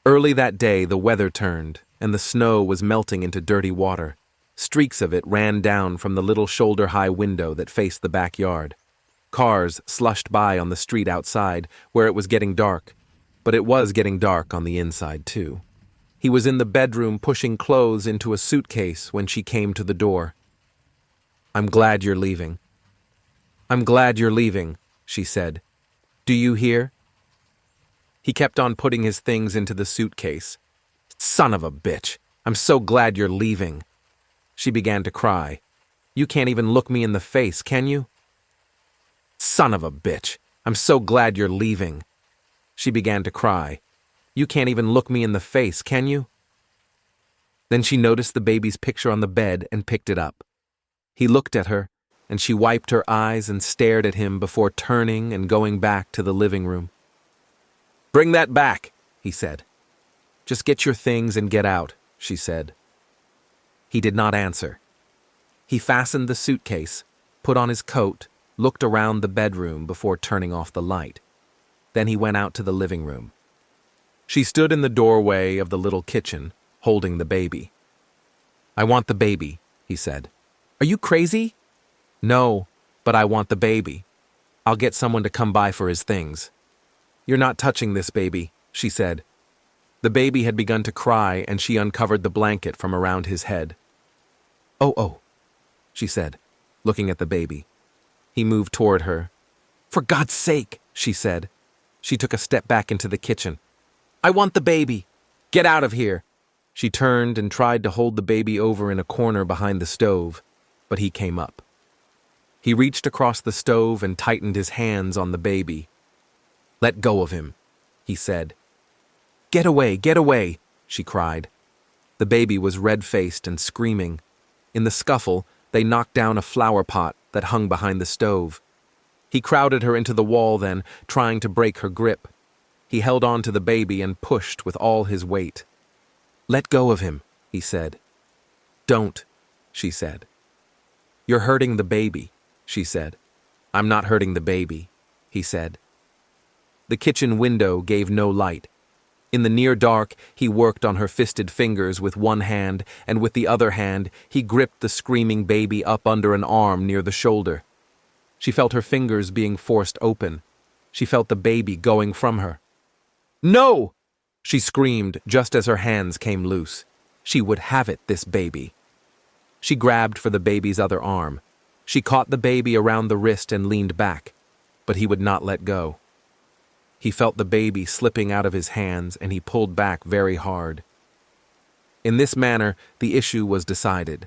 Early that day, the weather turned, and the snow was melting into dirty water. Streaks of it ran down from the little shoulder-high window that faced the backyard. Cars slushed by on the street outside, where it was getting dark. But it was getting dark on the inside, too. He was in the bedroom pushing clothes into a suitcase when she came to the door. "I'm glad you're leaving." "I'm glad you're leaving," she said. "Do you hear?" He kept on putting his things into the suitcase. "Son of a bitch, I'm so glad you're leaving." She began to cry. "You can't even look me in the face, can you?" "Son of a bitch, I'm so glad you're leaving." She began to cry. "You can't even look me in the face, can you?" Then she noticed the baby's picture on the bed and picked it up. He looked at her, and she wiped her eyes and stared at him before turning and going back to the living room. "Bring that back," he said. "Just get your things and get out," she said. He did not answer. He fastened the suitcase, put on his coat, looked around the bedroom before turning off the light. Then he went out to the living room. She stood in the doorway of the little kitchen, holding the baby. "I want the baby," he said. "Are you crazy?" "No, but I want the baby. I'll get someone to come by for his things." "You're not touching this baby," she said. The baby had begun to cry, and she uncovered the blanket from around his head. Oh, she said, looking at the baby. He moved toward her. "For God's sake," she said. She took a step back into the kitchen. "I want the baby. Get out of here." She turned and tried to hold the baby over in a corner behind the stove, but he came up. He reached across the stove and tightened his hands on the baby. "Let go of him," he said. Get away," she cried. The baby was red-faced and screaming. In the scuffle, they knocked down a flower pot that hung behind the stove. He crowded her into the wall then, trying to break her grip. He held on to the baby and pushed with all his weight. "Let go of him," he said. "Don't," she said. "You're hurting the baby," she said. "I'm not hurting the baby," he said. The kitchen window gave no light. In the near dark, he worked on her fisted fingers with one hand, and with the other hand, he gripped the screaming baby up under an arm near the shoulder. She felt her fingers being forced open. She felt the baby going from her. "No!" she screamed just as her hands came loose. She would have it, this baby. She grabbed for the baby's other arm. She caught the baby around the wrist and leaned back, but he would not let go. He felt the baby slipping out of his hands, and he pulled back very hard. In this manner, the issue was decided.